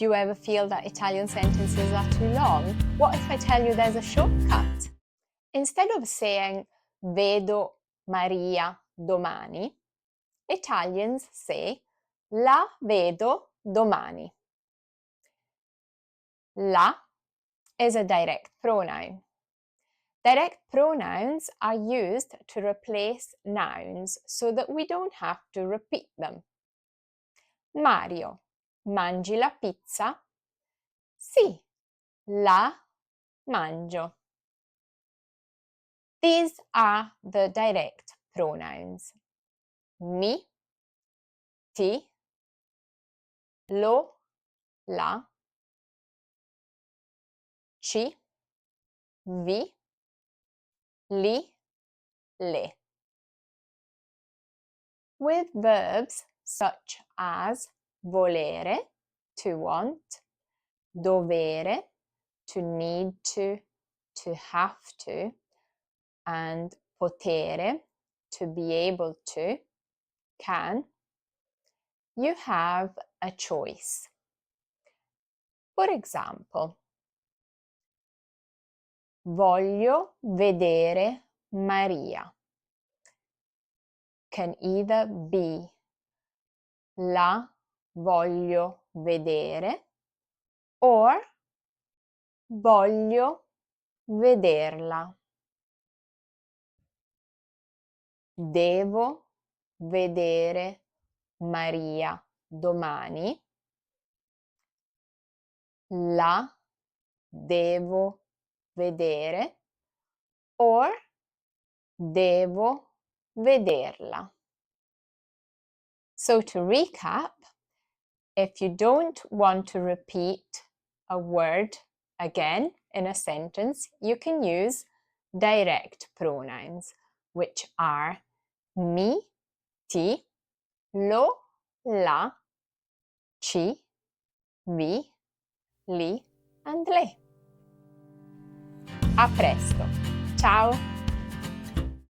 Do you ever feel that Italian sentences are too long? What if I tell you there's a shortcut? Instead of saying vedo Maria domani, Italians say la vedo domani. La is a direct pronoun. Direct pronouns are used to replace nouns so that we don't have to repeat them. Mario, mangi la pizza? Sì, la mangio. These are the direct pronouns. Mi, ti, lo, la, ci, vi, li, le. With verbs such as volere, to want, dovere, to need to have to, and potere, to be able to, can, you have a choice. For example, voglio vedere Maria can either be la voglio vedere or voglio vederla. Devo vedere Maria domani. La devo vedere or devo vederla. So to recap, if you don't want to repeat a word again in a sentence, you can use direct pronouns, which are mi, ti, lo, la, ci, vi, li and le. A presto! Ciao!